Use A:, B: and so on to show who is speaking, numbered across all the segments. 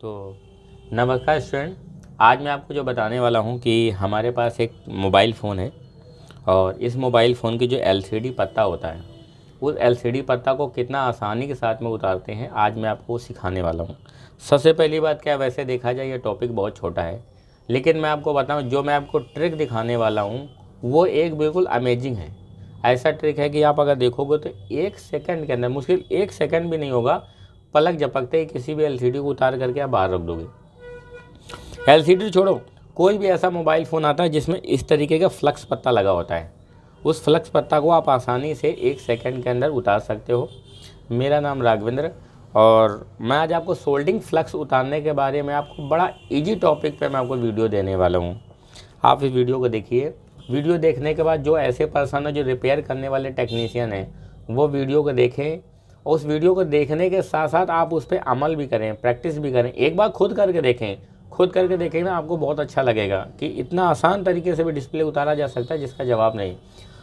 A: तो नमस्कार स्टूडेंट, आज मैं आपको जो बताने वाला हूँ कि हमारे पास एक मोबाइल फ़ोन है और इस मोबाइल फ़ोन की जो एलसीडी पत्ता होता है उस एलसीडी पत्ता को कितना आसानी के साथ में उतारते हैं, आज मैं आपको सिखाने वाला हूँ। सबसे पहली बात क्या, वैसे देखा जाए ये टॉपिक बहुत छोटा है, लेकिन मैं आपको बताऊँ जो मैं आपको ट्रिक दिखाने वाला हूँ वो एक बिल्कुल अमेजिंग है। ऐसा ट्रिक है कि आप अगर देखोगे तो 1 सेकंड के अंदर, मुश्किल 1 सेकंड भी नहीं होगा, पलक झपकते ही किसी भी एलसीडी को उतार करके आप बाहर रख दोगे। एलसीडी छोड़ो, कोई भी ऐसा मोबाइल फ़ोन आता है जिसमें इस तरीके का फ्लक्स पत्ता लगा होता है, उस फ्लक्स पत्ता को आप आसानी से 1 सेकंड के अंदर उतार सकते हो। मेरा नाम राघवेंद्र और मैं आज आपको सोल्डिंग फ्लक्स उतारने के बारे में आपको बड़ा इजी टॉपिक पे मैं आपको वीडियो देने वाला हूँ। आप इस वीडियो को देखिए। वीडियो देखने के बाद जो ऐसे पर्सन है जो रिपेयर करने वाले टेक्नीशियन हैं वो वीडियो को देखें, और उस वीडियो को देखने के साथ साथ आप उस पर अमल भी करें, प्रैक्टिस भी करें। एक बार खुद करके देखें, खुद करके देखें ना, आपको बहुत अच्छा लगेगा कि इतना आसान तरीके से भी डिस्प्ले उतारा जा सकता है जिसका जवाब नहीं।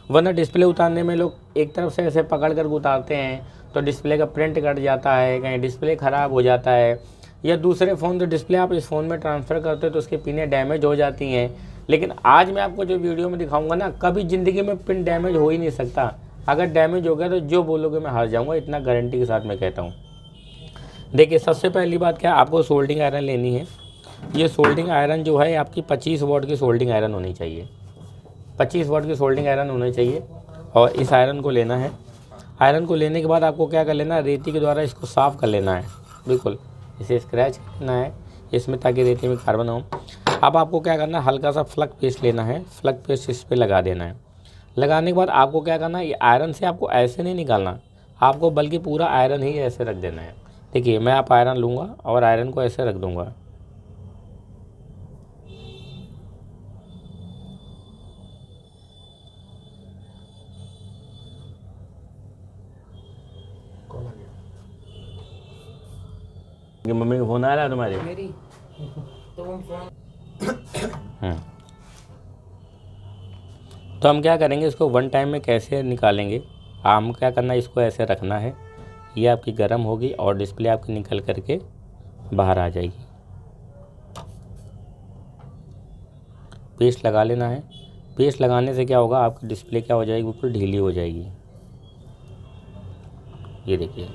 A: वरना डिस्प्ले उतारने में लोग एक तरफ से ऐसे पकड़ कर उतारते हैं तो डिस्प्ले का प्रिंट कट जाता है, कहीं डिस्प्ले ख़राब हो जाता है, या दूसरे फ़ोन तो डिस्प्ले आप इस फ़ोन में ट्रांसफ़र करते हो तो उसकी पिनें डैमेज हो जाती हैं। लेकिन आज मैं आपको जो वीडियो में दिखाऊंगा ना, कभी ज़िंदगी में पिन डैमेज हो ही नहीं सकता। अगर डैमेज हो गया तो जो बोलोगे मैं हार जाऊँगा, इतना गारंटी के साथ मैं कहता हूँ। देखिए, सबसे पहली बात क्या, आपको सोल्डिंग आयरन लेनी है। ये सोल्डिंग आयरन जो है आपकी 25 वॉट की सोल्डिंग आयरन होनी चाहिए। 25 वॉट की सोल्डिंग आयरन होनी चाहिए और इस आयरन को लेना है। आयरन को लेने के बाद आपको क्या कर लेना है, रेती के द्वारा इसको साफ़ कर लेना है, बिल्कुल इसे स्क्रैच करना है इसमें, ताकि रेती में कार्बन हो। अब आपको क्या करना है, हल्का सा फ्लक पेस्ट लेना है, फ्लक पेस्ट इस पर लगा देना है। लगाने के बाद आपको क्या करना है, ये आयरन से आपको ऐसे नहीं निकालना आपको, बल्कि पूरा आयरन ही ऐसे रख देना है। देखिए, मैं आप आयरन लूँगा और आयरन को ऐसे रख दूँगा। मम्मी का फ़ोन आ रहा है तुम्हारे?
B: मेरी तो वो फोन
A: तो हम क्या करेंगे, इसको वन टाइम में कैसे निकालेंगे। हम क्या करना है, इसको ऐसे रखना है, ये आपकी गर्म होगी और डिस्प्ले आपकी निकल करके बाहर आ जाएगी। पेस्ट लगा लेना है। पेस्ट लगाने से क्या होगा, आपकी डिस्प्ले क्या हो जाएगी, बिल्कुल ढीली हो जाएगी। ये देखिए,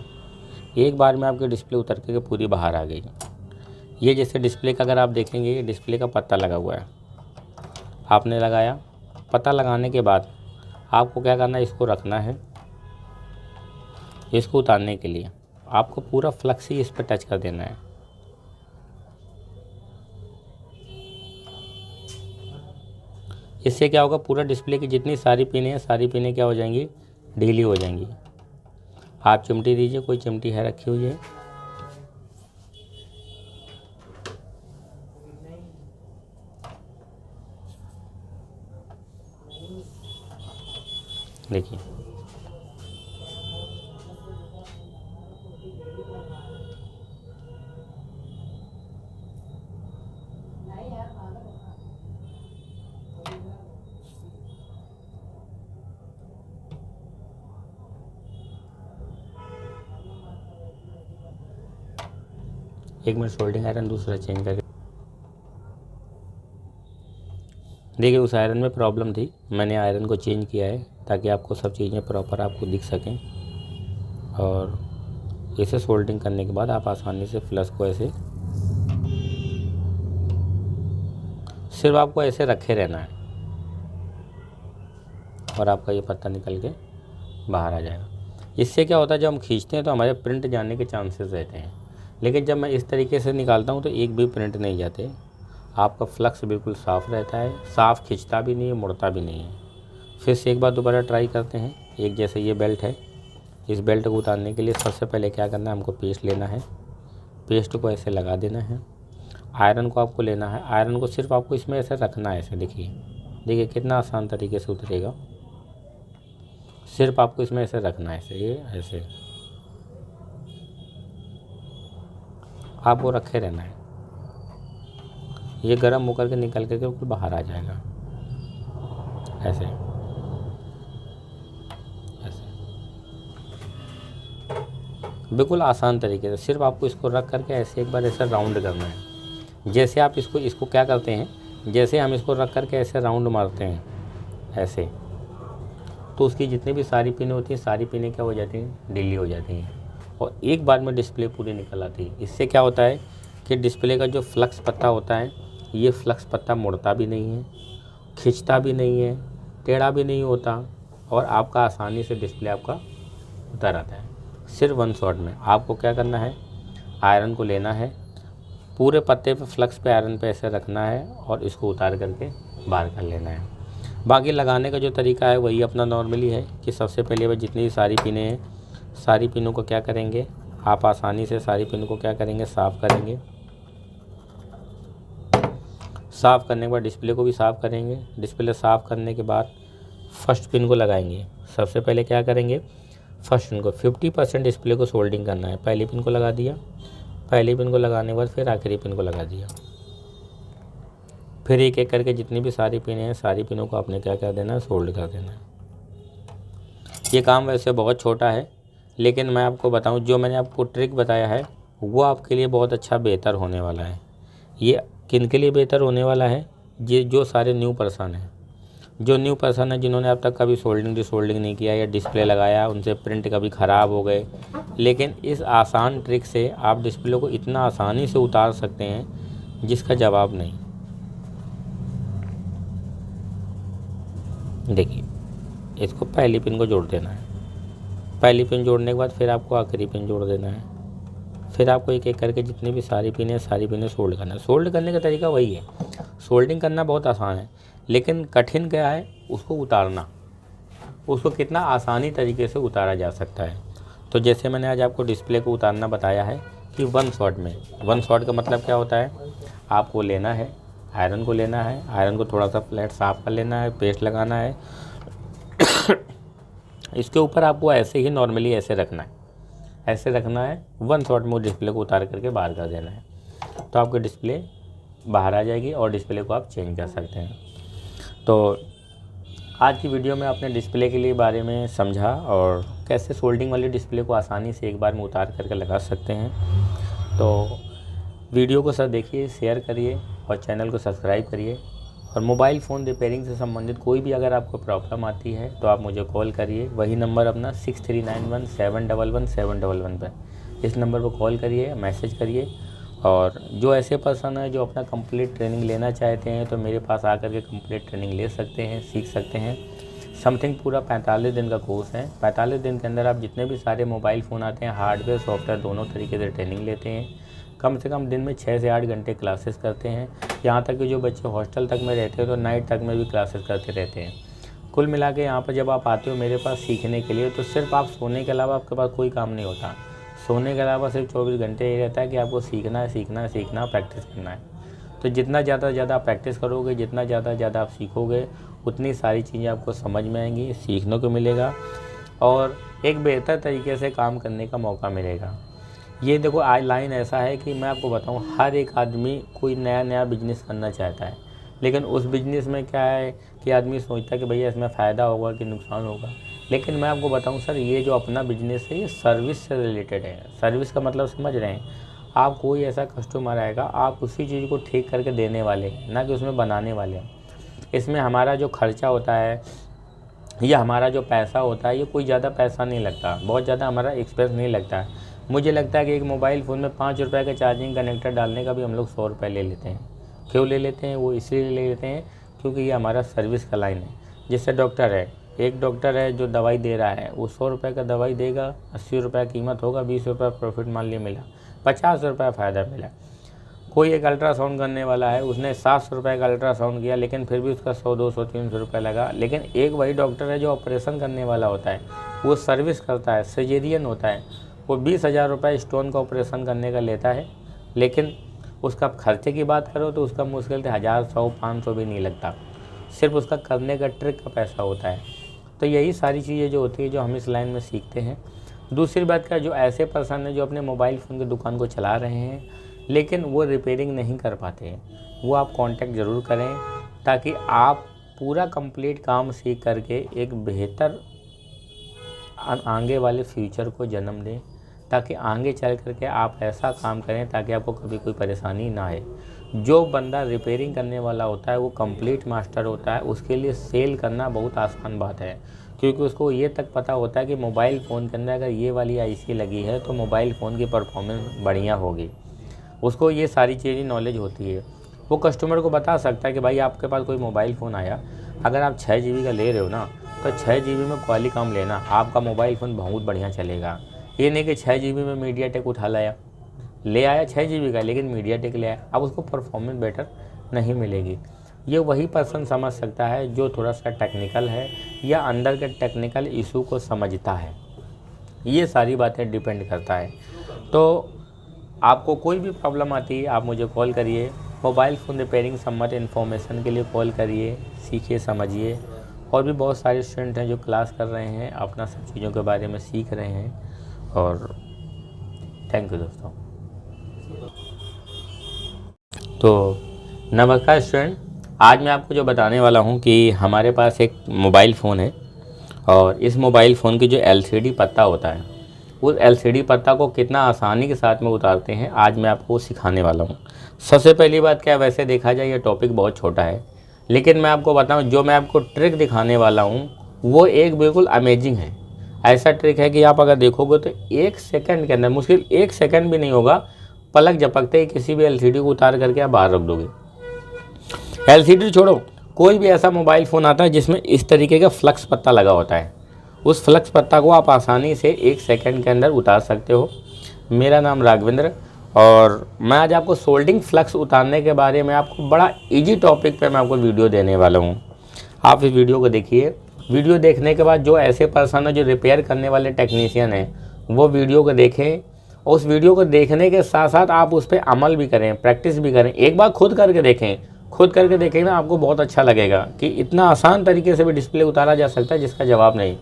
A: एक बार में आपकी डिस्प्ले उतर के पूरी बाहर आ गई। ये जैसे डिस्प्ले का अगर आप देखेंगे, ये डिस्प्ले का पत्ता लगा हुआ है, आपने लगाया। पत्ता लगाने के बाद आपको क्या करना है, इसको रखना है। इसको उतारने के लिए आपको पूरा फ्लक्स ही इस पर टच कर देना है। इससे क्या होगा, पूरा डिस्प्ले की जितनी सारी पिनें हैं, सारी पिनें क्या हो जाएंगी, ढीली हो जाएंगी। आप चिमटी दीजिए, कोई चिमटी है रखी हुई है। देखिए, एक मिनट, सोल्डिंग आयरन दूसरा चेंज करके देखिए, उस आयरन में प्रॉब्लम थी, मैंने आयरन को चेंज किया है ताकि आपको सब चीज़ें प्रॉपर आपको दिख सकें। और इसे सोल्डिंग करने के बाद आप आसानी से फ्लश को ऐसे, सिर्फ आपको ऐसे रखे रहना है और आपका ये पत्ता निकल के बाहर आ जाएगा। इससे क्या होता है, जब हम खींचते हैं तो हमारे प्रिंट जाने के चांसेस रहते हैं, लेकिन जब मैं इस तरीके से निकालता हूँ तो एक भी प्रिंट नहीं जाते। आपका फ्लक्स बिल्कुल साफ़ रहता है, साफ़ खिंचता भी नहीं है, मुड़ता भी नहीं है। फिर से एक बार दोबारा ट्राई करते हैं। एक जैसे ये बेल्ट है, इस बेल्ट को उतारने के लिए सबसे पहले क्या करना है, हमको पेस्ट लेना है। पेस्ट को ऐसे लगा देना है। आयरन को आपको लेना है, आयरन को सिर्फ आपको इसमें ऐसे रखना है। ऐसे देखिए, देखिए कितना आसान तरीके से उतरेगा। सिर्फ आपको इसमें ऐसे रखना है, ऐसे, ये ऐसे आपको रखे रहना है। ये गर्म होकर के निकल करके बिल्कुल बाहर आ जाएगा, ऐसे ऐसे। बिल्कुल आसान तरीके से। सिर्फ आपको इसको रख करके ऐसे एक बार ऐसे राउंड करना है। जैसे आप इसको क्या करते हैं, जैसे हम इसको रख करके ऐसे राउंड मारते हैं ऐसे, तो उसकी जितनी भी सारी पिनें होती हैं, सारी पिनें क्या हो जाती हैं, ढीली हो जाती हैं और एक बार में डिस्प्ले पूरी निकल आती है। इससे क्या होता है कि डिस्प्ले का जो फ्लक्स पत्ता होता है, ये फ्लक्स पत्ता मुड़ता भी नहीं है, खिंचता भी नहीं है, टेढ़ा भी नहीं होता और आपका आसानी से डिस्प्ले आपका उतर आता है। सिर्फ वन शॉट में आपको क्या करना है, आयरन को लेना है, पूरे पत्ते पे फ्लक्स पे आयरन पे ऐसे रखना है और इसको उतार करके बाहर कर लेना है। बाकी लगाने का जो तरीका है वही अपना नॉर्मली है कि सबसे पहले वह जितनी भी सारी पिनें हैं, सारी पिनों को क्या करेंगे, आप आसानी से सारी पिनों को क्या करेंगे, साफ़ करेंगे। साफ़ करने के बाद डिस्प्ले को भी साफ़ करेंगे। डिस्प्ले साफ़ करने के बाद फर्स्ट पिन को लगाएंगे। सबसे पहले क्या करेंगे, फर्स्ट पिन को 50% डिस्प्ले को सोल्डिंग करना है। पहली पिन को लगा दिया, पहली पिन को लगाने के बाद फिर आखिरी पिन को लगा दिया। फिर एक एक करके जितनी भी सारी पिनें हैं, सारी पिनों को आपने क्या कर देना है, सोल्ड कर देना है। ये काम वैसे बहुत छोटा है, लेकिन मैं आपको बताऊं, जो मैंने आपको ट्रिक बताया है वो आपके लिए बहुत अच्छा बेहतर होने वाला है। ये किन के लिए बेहतर होने वाला है, ये जो सारे न्यू पर्सन हैं, जो न्यू पर्सन है जिन्होंने अब तक कभी सोल्डिंग डिसोल्डिंग नहीं किया या डिस्प्ले लगाया, उनसे प्रिंट कभी ख़राब हो गए, लेकिन इस आसान ट्रिक से आप डिस्प्ले को इतना आसानी से उतार सकते हैं जिसका जवाब नहीं। देखिए, इसको पहली पिन को जोड़ देना है, पहली पिन जोड़ने के बाद फिर आपको आखिरी पिन जोड़ देना है। फिर आपको एक एक करके जितनी भी सारी पिनें सोल्ड करना है। सोल्ड करने का तरीका वही है, सोल्डिंग करना बहुत आसान है, लेकिन कठिन क्या है उसको उतारना, उसको कितना आसानी तरीके से उतारा जा सकता है। तो जैसे मैंने आज आपको डिस्प्ले को उतारना बताया है कि वन शॉट में, वन शॉट का मतलब क्या होता है, आपको लेना है, आयरन को लेना है, आयरन को थोड़ा सा फ्लैट साफ़ कर लेना है, पेस्ट लगाना है इसके ऊपर आपको ऐसे ही नॉर्मली ऐसे रखना है, ऐसे रखना है। वन शॉट में डिस्प्ले को उतार करके बाहर कर देना है, तो आपकी डिस्प्ले बाहर आ जाएगी और डिस्प्ले को आप चेंज कर सकते हैं। तो आज की वीडियो में आपने डिस्प्ले के लिए बारे में समझा और कैसे सोल्डिंग वाली डिस्प्ले को आसानी से एक बार में उतार करके लगा सकते हैं। तो वीडियो को सब देखिए, शेयर करिए और चैनल को सब्सक्राइब करिए। और मोबाइल फ़ोन रिपेयरिंग से संबंधित कोई भी अगर आपको प्रॉब्लम आती है तो आप मुझे कॉल करिए, वही नंबर अपना 6391711711 पर, इस नंबर पर कॉल करिए, मैसेज करिए। और जो ऐसे पर्सन है जो अपना कंप्लीट ट्रेनिंग लेना चाहते हैं तो मेरे पास आकर के कंप्लीट ट्रेनिंग ले सकते हैं, सीख सकते हैं। समथिंग पूरा 45 दिन का कोर्स है। 45 दिन के अंदर आप जितने भी सारे मोबाइल फ़ोन आते हैं, हार्डवेयर सॉफ्टवेयर दोनों तरीके से ट्रेनिंग लेते हैं। कम से कम दिन में 6 से 8 घंटे क्लासेस करते हैं। यहाँ तक कि जो बच्चे हॉस्टल तक में रहते हैं तो नाइट तक में भी क्लासेस करते रहते हैं। कुल मिला के यहाँ पर जब आप आते हो मेरे पास सीखने के लिए, तो सिर्फ आप सोने के अलावा आपके पास कोई काम नहीं होता। सोने के अलावा सिर्फ 24 घंटे ये रहता है कि आपको सीखना है, प्रैक्टिस करना है। तो जितना ज़्यादा आप प्रैक्टिस करोगे, जितना ज़्यादा आप सीखोगे, उतनी सारी चीज़ें आपको समझ में आएंगी, सीखने को मिलेगा और एक बेहतर तरीके से काम करने का मौका मिलेगा। ये देखो, आज लाइन ऐसा है कि मैं आपको बताऊं, हर एक आदमी कोई नया बिजनेस करना चाहता है, लेकिन उस बिज़नेस में क्या है कि आदमी सोचता है कि भैया इसमें फ़ायदा होगा कि नुकसान होगा। लेकिन मैं आपको बताऊं सर, ये जो अपना बिजनेस है ये सर्विस से रिलेटेड है। सर्विस का मतलब समझ रहे हैं आप, कोई ऐसा कस्टमर आएगा, आप उसी चीज़ को ठीक करके देने वाले हैं, ना कि उसमें बनाने वाले हैं। इसमें हमारा जो खर्चा होता है या हमारा जो पैसा होता है, ये कोई ज़्यादा पैसा नहीं लगता, बहुत ज़्यादा हमारा एक्सपेंस नहीं लगता है। मुझे लगता है कि एक मोबाइल फ़ोन में 5 रुपये का चार्जिंग कनेक्टर डालने का भी हम लोग 100 रुपये ले लेते हैं। क्यों ले लेते हैं? वो इसलिए ले लेते हैं क्योंकि ये हमारा सर्विस का लाइन है। जैसे डॉक्टर है, एक डॉक्टर है जो दवाई दे रहा है, वो 100 रुपये का दवाई देगा, 80 रुपये कीमत होगा, 20 रुपये प्रॉफिट मान लिया मिला, 50 रुपये फ़ायदा मिला। कोई एक अल्ट्रासाउंड करने वाला है, उसने 700 रुपये का अल्ट्रासाउंड किया, लेकिन फिर भी उसका 100, 200, 300 रुपये लगा। लेकिन एक वही डॉक्टर है जो ऑपरेशन करने वाला होता है, वो सर्विस करता है, सर्जरियन होता है, वो 20,000 रुपये स्टोन का ऑपरेशन करने का लेता है, लेकिन उसका खर्चे की बात करो तो उसका मुश्किल से 1000, 100, 500 भी नहीं लगता, सिर्फ उसका करने का ट्रिक का पैसा होता है। तो यही सारी चीज़ें जो होती है जो हम इस लाइन में सीखते हैं। दूसरी बात क्या, जो ऐसे पर्सन है जो अपने मोबाइल फ़ोन की दुकान को चला रहे हैं लेकिन वो रिपेयरिंग नहीं कर पाते हैं, वो आप कांटेक्ट ज़रूर करें ताकि आप पूरा कंप्लीट काम सीख करके एक बेहतर आगे वाले फ्यूचर को जन्म दें, ताकि आगे चल करके आप ऐसा काम करें ताकि आपको कभी कोई परेशानी ना आए। जो बंदा रिपेयरिंग करने वाला होता है वो कंप्लीट मास्टर होता है, उसके लिए सेल करना बहुत आसान बात है, क्योंकि उसको ये तक पता होता है कि मोबाइल फ़ोन के अंदर अगर ये वाली आईसी लगी है तो मोबाइल फ़ोन की परफॉर्मेंस बढ़िया होगी। उसको ये सारी चीज़ें नॉलेज होती है। वो कस्टमर को बता सकता है कि भाई आपके पास कोई मोबाइल फ़ोन आया, अगर आप 6 GB का ले रहे हो ना तो 6 GB में क्वालिकॉम लेना, आपका मोबाइल फ़ोन बहुत बढ़िया चलेगा। ये नहीं कि 6 GB में मीडियाटेक उठा लाया, ले आया 6 GB का लेकिन मीडियाटेक ले आया, अब उसको परफॉर्मेंस बेटर नहीं मिलेगी। ये वही पर्सन समझ सकता है जो थोड़ा सा टेक्निकल है या अंदर के टेक्निकल इशू को समझता है। ये सारी बातें डिपेंड करता है। तो आपको कोई भी प्रॉब्लम आती है आप मुझे कॉल करिए। मोबाइल फ़ोन रिपेयरिंग संबंधित इन्फॉर्मेशन के लिए कॉल करिए, सीखिए, समझिए। और भी बहुत सारे स्टूडेंट हैं जो क्लास कर रहे हैं, अपना सब चीज़ों के बारे में सीख रहे हैं। और थैंक यू दोस्तों। तो नमस्कार स्टूडेंट, आज मैं आपको जो बताने वाला हूं कि हमारे पास एक मोबाइल फ़ोन है और इस मोबाइल फ़ोन की जो LCD पत्ता होता है उस LCD पत्ता को कितना आसानी के साथ में उतारते हैं आज मैं आपको सिखाने वाला हूं। सबसे पहली बात क्या है, वैसे देखा जाए ये टॉपिक बहुत छोटा है, लेकिन मैं आपको बताऊं जो मैं आपको ट्रिक दिखाने वाला हूं वो एक बिल्कुल अमेजिंग है। ऐसा ट्रिक है कि आप अगर देखोगे तो 1 सेकंड के अंदर, मुश्किल 1 सेकंड भी नहीं होगा, पलक झपकते ही किसी भी LCD को उतार करके आप बाहर रख दोगे। LCD छोड़ो, कोई भी ऐसा मोबाइल फ़ोन आता है जिसमें इस तरीके का फ्लक्स पत्ता लगा होता है, उस फ्लक्स पत्ता को आप आसानी से 1 सेकंड के अंदर उतार सकते हो। मेरा नाम राघवेंद्र और मैं आज आपको सोल्डिंग फ्लक्स उतारने के बारे में आपको बड़ा इजी टॉपिक पे मैं आपको वीडियो देने वाला हूँ। आप इस वीडियो को देखिए। वीडियो देखने के बाद जो ऐसे पर्सन है जो रिपेयर करने वाले टेक्नीशियन हैं वो वीडियो को देखें। उस वीडियो को देखने के साथ साथ आप उस पर अमल भी करें, प्रैक्टिस भी करें। एक बार खुद करके देखें, खुद करके देखें ना, आपको बहुत अच्छा लगेगा कि इतना आसान तरीके से भी डिस्प्ले उतारा जा सकता है जिसका जवाब नहीं।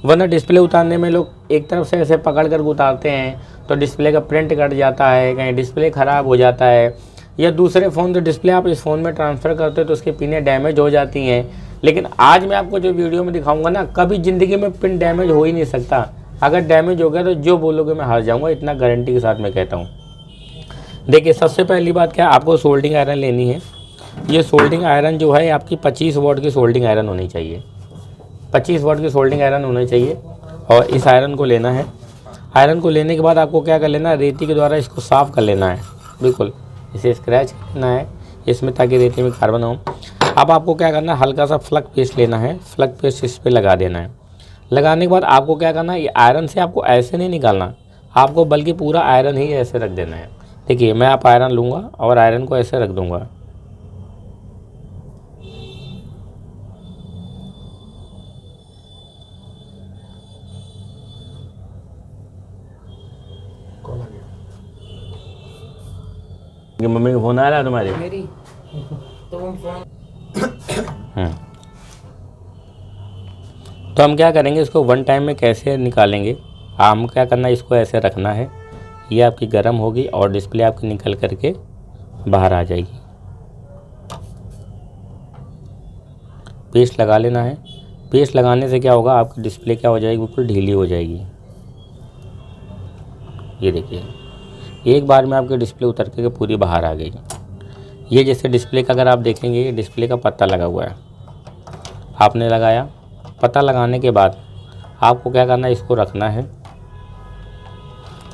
A: वरना डिस्प्ले उतारने में लोग एक तरफ से ऐसे पकड़ कर उतारते हैं तो डिस्प्ले का प्रिंट कट जाता है, कहीं डिस्प्ले ख़राब हो जाता है, या दूसरे फ़ोन तो डिस्प्ले आप इस फ़ोन में ट्रांसफ़र करते हो तो उसकी पिनें डैमेज हो जाती हैं। लेकिन आज मैं आपको जो वीडियो में दिखाऊंगा ना, कभी ज़िंदगी में पिन डैमेज हो ही नहीं सकता। अगर डैमेज हो गया तो जो बोलोगे मैं हार जाऊँगा, इतना गारंटी के साथ मैं कहता हूँ। देखिए सबसे पहली बात क्या है, आपको सोल्डिंग आयरन लेनी है। ये सोल्डिंग आयरन जो है आपकी 25 वाट की सोल्डिंग आयरन होनी चाहिए, 25 वाट की सोल्डिंग आयरन होनी चाहिए। और इस आयरन को लेना है। आयरन को लेने के बाद आपको क्या कर लेना है, रेती के द्वारा इसको साफ़ कर लेना है, बिल्कुल इसे स्क्रैच करना है इसमें ताकि रेती में कार्बन हो। अब आपको क्या करना है, हल्का सा फ्लक पेस्ट लेना है, फ्लक पेस्ट इस पर लगा देना है। लगाने के बाद आपको क्या करना है, ये आयरन से आपको ऐसे नहीं निकालना आपको, बल्कि पूरा आयरन ही ऐसे रख देना है। देखिए मैं आप आयरन लूँगा और आयरन को ऐसे रख दूँगा। मम्मी का फ़ोन आ रहा है तुम्हारे?
B: मेरी तो वो फोन
A: तो हम क्या करेंगे, इसको वन टाइम में कैसे निकालेंगे। हम क्या करना है, इसको ऐसे रखना है, ये आपकी गर्म होगी और डिस्प्ले आपकी निकल करके बाहर आ जाएगी। पेस्ट लगा लेना है। पेस्ट लगाने से क्या होगा, आपकी डिस्प्ले क्या हो जाएगी, बिल्कुल ढीली हो जाएगी। ये देखिए एक बार में आपकी डिस्प्ले उतर के पूरी बाहर आ गई। ये जैसे डिस्प्ले का अगर आप देखेंगे, ये डिस्प्ले का पत्ता लगा हुआ है, आपने लगाया। पत्ता लगाने के बाद आपको क्या करना है, इसको रखना है।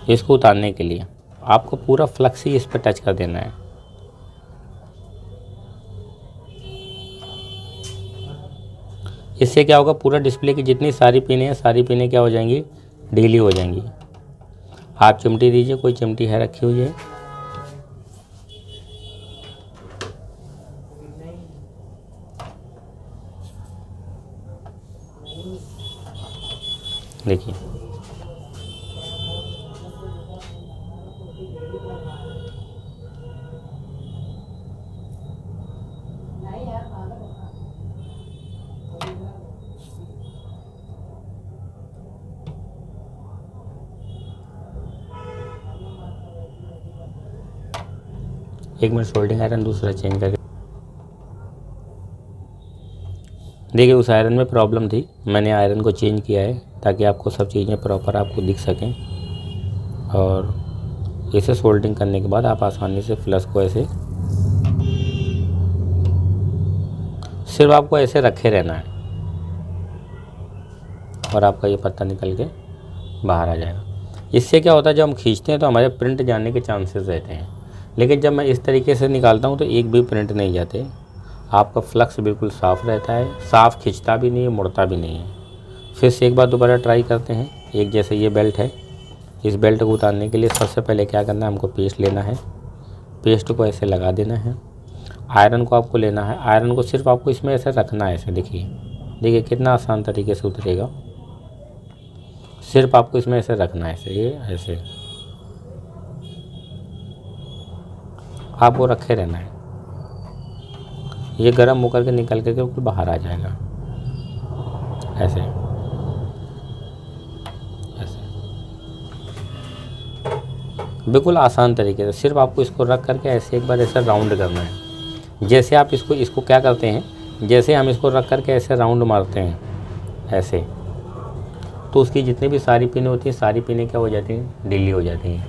A: इसको उतारने के लिए आपको पूरा फ्लक्स ही इस पर टच कर देना है। इससे क्या होगा, पूरा डिस्प्ले की जितनी सारी पिनें हैं सारी पिनें क्या हो जाएंगी, ढीली हो जाएंगी। आप चिमटी दीजिए, कोई चिमटी है रखी हुई है। देखिए एक मिनट, सोल्डिंग आयरन दूसरा चेंज करके देखिए। उस आयरन में प्रॉब्लम थी, मैंने आयरन को चेंज किया है ताकि आपको सब चीज़ें प्रॉपर आपको दिख सकें। और इसे सोल्डरिंग करने के बाद आप आसानी से फ्लश को ऐसे सिर्फ आपको ऐसे रखे रहना है और आपका ये पत्ता निकल के बाहर आ जाएगा। इससे क्या होता है, जब हम खींचते हैं तो हमारे प्रिंट जाने के चांसेस रहते हैं, लेकिन जब मैं इस तरीके से निकालता हूँ तो एक भी प्रिंट नहीं जाते। आपका फ्लक्स बिल्कुल साफ़ रहता है, साफ़ खिंचता भी नहीं है, मुड़ता भी नहीं है। फिर से एक बार दोबारा ट्राई करते हैं। एक जैसे ये बेल्ट है, इस बेल्ट को उतारने के लिए सबसे पहले क्या करना है, हमको पेस्ट लेना है। पेस्ट को ऐसे लगा देना है। आयरन को आपको लेना है। आयरन को सिर्फ आपको इसमें ऐसे रखना है, ऐसे देखिए कितना आसान तरीके से उतरेगा। सिर्फ आपको इसमें ऐसे रखना है, ऐसे ये ऐसे आपको रखे रहना है। ये गर्म होकर के निकल करके बिल्कुल बाहर आ जाएगा, ऐसे ऐसे बिल्कुल आसान तरीके से। सिर्फ आपको इसको रख करके ऐसे एक बार ऐसे राउंड करना है। जैसे आप इसको क्या करते हैं, जैसे हम इसको रख करके ऐसे राउंड मारते हैं ऐसे, तो उसकी जितनी भी सारी पिनें होती हैं, सारी पिनें क्या हो जाती हैं, ढीली हो जाती हैं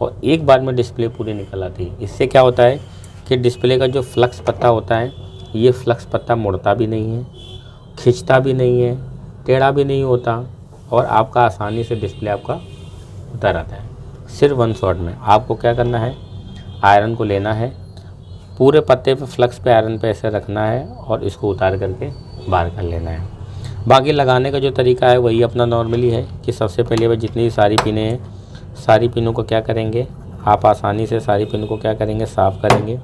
A: और एक बार में डिस्प्ले पूरी निकल आती है। इससे क्या होता है कि डिस्प्ले का जो फ्लक्स पत्ता होता है, ये फ्लक्स पत्ता मुड़ता भी नहीं है, खिंचता भी नहीं है, टेढ़ा भी नहीं होता और आपका आसानी से डिस्प्ले आपका उतर आता है। सिर्फ वन शॉट में आपको क्या करना है, आयरन को लेना है, पूरे पत्ते पे फ्लक्स पे आयरन पे ऐसे रखना है और इसको उतार करके बाहर कर लेना है। बाकी लगाने का जो तरीका है वही अपना नॉर्मली है कि सबसे पहले वह जितनी सारी पिनें हैं, सारी पिनों को क्या करेंगे, आप आसानी से सारी पिन को क्या करेंगे, साफ़ करेंगे।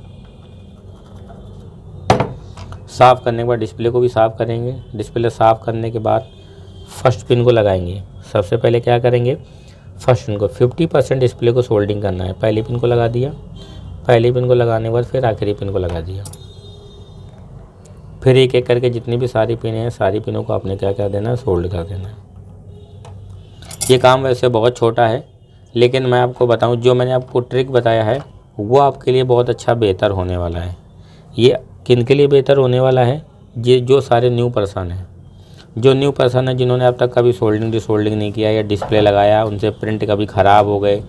A: साफ़ करने के बाद डिस्प्ले को भी साफ़ करेंगे। डिस्प्ले साफ़ करने के बाद फर्स्ट पिन को लगाएंगे। सबसे पहले क्या करेंगे, फर्स्ट पिन को 50% डिस्प्ले को सोल्डिंग करना है। पहली पिन को लगा दिया, पहली पिन को लगाने के बाद फिर आखिरी पिन को लगा दिया। फिर एक एक करके जितनी भी सारी पिनें हैं, सारी पिनों को आपने क्या कर देना है, सोल्ड कर देना है। ये काम वैसे बहुत छोटा है, लेकिन मैं आपको बताऊं, जो मैंने आपको ट्रिक बताया है वो आपके लिए बहुत अच्छा बेहतर होने वाला है। ये किन के लिए बेहतर होने वाला है, ये जो सारे न्यू पर्सन हैं, जो न्यू पर्सन है जिन्होंने अब तक कभी सोल्डिंग डिसोल्डिंग नहीं किया या डिस्प्ले लगाया, उनसे प्रिंट कभी ख़राब हो गए,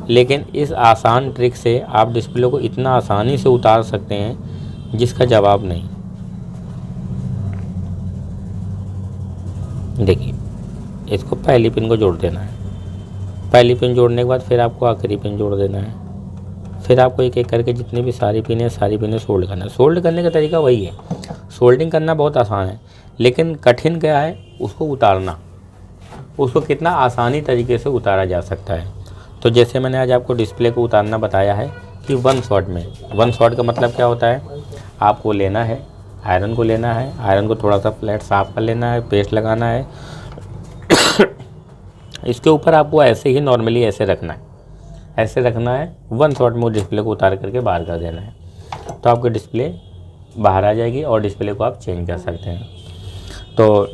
A: लेकिन इस आसान ट्रिक से आप डिस्प्ले को इतना आसानी से उतार सकते हैं जिसका जवाब नहीं। देखिए, इसको पहली पिन को जोड़ देना है। पहली पिन जोड़ने के बाद फिर आपको आखिरी पिन जोड़ देना है। फिर आपको एक एक करके जितनी भी सारी पिनें सोल्ड करना है। सोल्ड करने का तरीका वही है। सोल्डिंग करना बहुत आसान है, लेकिन कठिन क्या है, उसको उतारना। उसको कितना आसानी तरीके से उतारा जा सकता है। तो जैसे मैंने आज आपको डिस्प्ले को उतारना बताया है कि वन शॉट में। वन शॉट का मतलब क्या होता है, आपको लेना है, आयरन को लेना है, आयरन को थोड़ा सा फ्लैट साफ़ कर लेना है, पेस्ट लगाना है, इसके ऊपर आपको ऐसे ही नॉर्मली ऐसे रखना है, ऐसे रखना है। वन शॉट में डिस्प्ले को उतार करके बाहर कर देना है, तो आपकी डिस्प्ले बाहर आ जाएगी और डिस्प्ले को आप चेंज कर सकते हैं। तो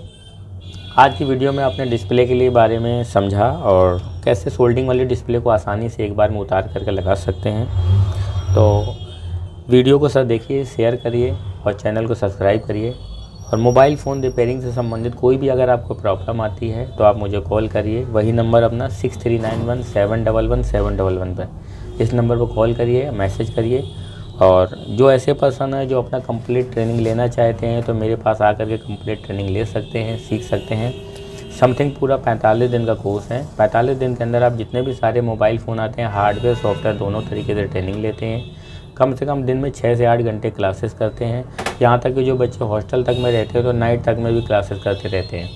A: आज की वीडियो में आपने डिस्प्ले के लिए बारे में समझा और कैसे सोल्डिंग वाली डिस्प्ले को आसानी से एक बार में उतार करके लगा सकते हैं। तो वीडियो को सब देखिए, शेयर करिए और चैनल को सब्सक्राइब करिए। और मोबाइल फ़ोन रिपेयरिंग से संबंधित कोई भी अगर आपको प्रॉब्लम आती है तो आप मुझे कॉल करिए। वही नंबर अपना 6391711711 पर, इस नंबर पर कॉल करिए, मैसेज करिए। और जो ऐसे पर्सन है जो अपना कंप्लीट ट्रेनिंग लेना चाहते हैं तो मेरे पास आकर के कंप्लीट ट्रेनिंग ले सकते हैं, सीख सकते हैं। समथिंग पूरा 45 दिन का कोर्स है। 45 दिन के अंदर आप जितने भी सारे मोबाइल फ़ोन आते हैं, हार्डवेयर सॉफ्टवेयर दोनों तरीके से ट्रेनिंग लेते हैं। कम से कम दिन में 6 से 8 घंटे क्लासेस करते हैं। यहाँ तक कि जो बच्चे हॉस्टल तक में रहते हैं तो नाइट तक में भी क्लासेस करते रहते हैं।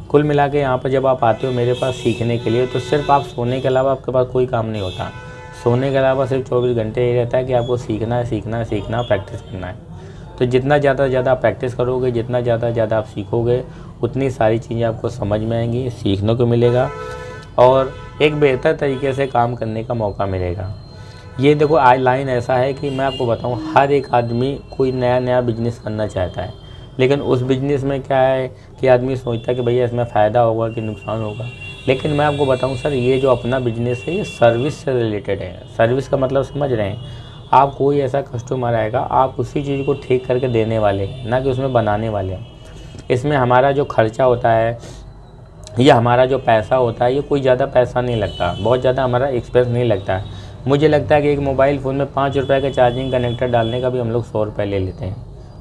A: कुल मिला के यहाँ पर जब आप आते हो मेरे पास सीखने के लिए, तो सिर्फ आप सोने के अलावा आपके पास कोई काम नहीं होता। सोने के अलावा सिर्फ 24 घंटे ये रहता है कि आपको सीखना है, प्रैक्टिस करना है। तो जितना ज़्यादा प्रैक्टिस करोगे, जितना ज़्यादा आप सीखोगे, उतनी सारी चीज़ें आपको समझ में आएंगी, सीखने को मिलेगा और एक बेहतर तरीके से काम करने का मौका मिलेगा। ये देखो, आज लाइन ऐसा है कि मैं आपको बताऊं, हर एक आदमी कोई नया बिजनेस करना चाहता है, लेकिन उस बिज़नेस में क्या है कि आदमी सोचता है कि भैया इसमें फ़ायदा होगा कि नुकसान होगा। लेकिन मैं आपको बताऊं सर, ये जो अपना बिजनेस है ये सर्विस से रिलेटेड है। सर्विस का मतलब समझ रहे हैं आप, कोई ऐसा कस्टमर आएगा, आप उसी चीज़ को ठीक करके देने वाले हैं, ना कि उसमें बनाने वाले हैं। इसमें हमारा जो खर्चा होता है ये हमारा जो पैसा होता है ये कोई ज़्यादा पैसा नहीं लगता, बहुत ज़्यादा हमारा एक्सपेंस नहीं लगता है। मुझे लगता है कि एक मोबाइल फ़ोन में 5 रुपये का चार्जिंग कनेक्टर डालने का भी हम लोग 100 रुपये ले लेते हैं।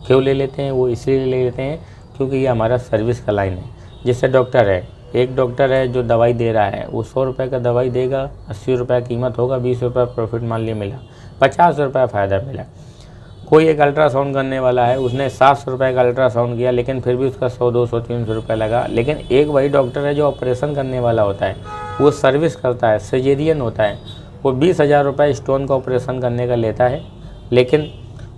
A: क्यों ले लेते हैं? वो इसलिए ले लेते हैं क्योंकि ये हमारा सर्विस का लाइन है। जैसे डॉक्टर है, एक डॉक्टर है जो दवाई दे रहा है, वो 100 रुपये का दवाई देगा, 80 रुपये कीमत होगा, 20 रुपये प्रॉफिट मान लिया मिला, 50 रुपये फ़ायदा मिला। कोई एक अल्ट्रासाउंड करने वाला है, उसने 700 रुपये का अल्ट्रासाउंड किया, लेकिन फिर भी उसका 100, 200, 300 रुपये लगा। लेकिन एक वही डॉक्टर है जो ऑपरेशन करने वाला होता है, वो सर्विस करता है, सर्जरियन होता है, वो 20,000 रुपये स्टोन का ऑपरेशन करने का लेता है, लेकिन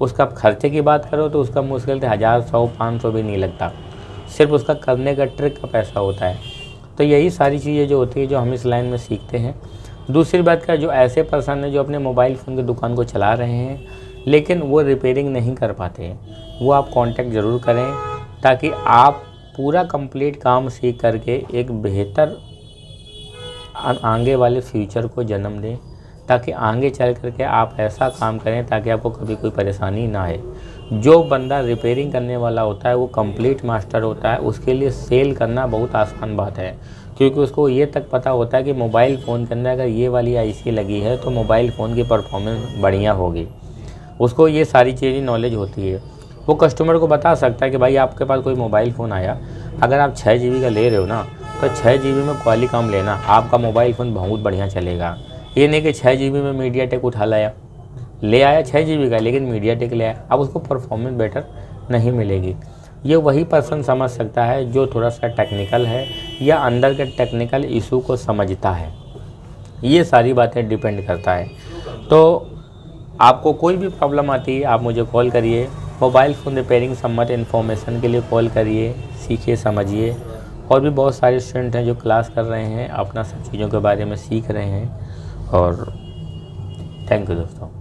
A: उसका खर्चे की बात करो तो उसका मुश्किल से 1000, 100, 500 भी नहीं लगता, सिर्फ उसका करने का ट्रिक का पैसा होता है। तो यही सारी चीज़ें जो होती है जो हम इस लाइन में सीखते हैं। दूसरी बात का, जो ऐसे पर्सन है जो अपने मोबाइल फ़ोन की दुकान को चला रहे हैं लेकिन वो रिपेयरिंग नहीं कर पाते हैं, वो आप कांटेक्ट ज़रूर करें ताकि आप पूरा कंप्लीट काम सीख करके एक बेहतर आगे वाले फ्यूचर को जन्म दें, ताकि आगे चल करके आप ऐसा काम करें ताकि आपको कभी कोई परेशानी ना आए। जो बंदा रिपेयरिंग करने वाला होता है वो कंप्लीट मास्टर होता है, उसके लिए सेल करना बहुत आसान बात है, क्योंकि उसको ये तक पता होता है कि मोबाइल फ़ोन के अंदर अगर ये वाली आईसी लगी है तो मोबाइल फ़ोन की परफॉर्मेंस बढ़िया होगी। उसको ये सारी चीज़ें नॉलेज होती है। वो कस्टमर को बता सकता है कि भाई आपके पास कोई मोबाइल फ़ोन आया, अगर आप 6 GB का ले रहे हो ना तो 6 GB में क्वालिटी कम लेना, आपका मोबाइल फ़ोन बहुत बढ़िया चलेगा। ये नहीं कि 6 GB में मीडियाटेक उठा लाया, ले आया 6 GB का लेकिन मीडियाटेक ले आया, अब उसको परफॉर्मेंस बेटर नहीं मिलेगी। ये वही पर्सन समझ सकता है जो थोड़ा सा टेक्निकल है या अंदर के टेक्निकल इशू को समझता है। ये सारी बातें डिपेंड करता है। तो आपको कोई भी प्रॉब्लम आती है आप मुझे कॉल करिए, मोबाइल फ़ोन रिपेयरिंग संबंधित इन्फॉर्मेशन के लिए कॉल करिए, सीखिए, समझिए। और भी बहुत सारे स्टूडेंट हैं जो क्लास कर रहे हैं, अपना सब चीज़ों के बारे में सीख रहे हैं। और थैंक यू दोस्तों।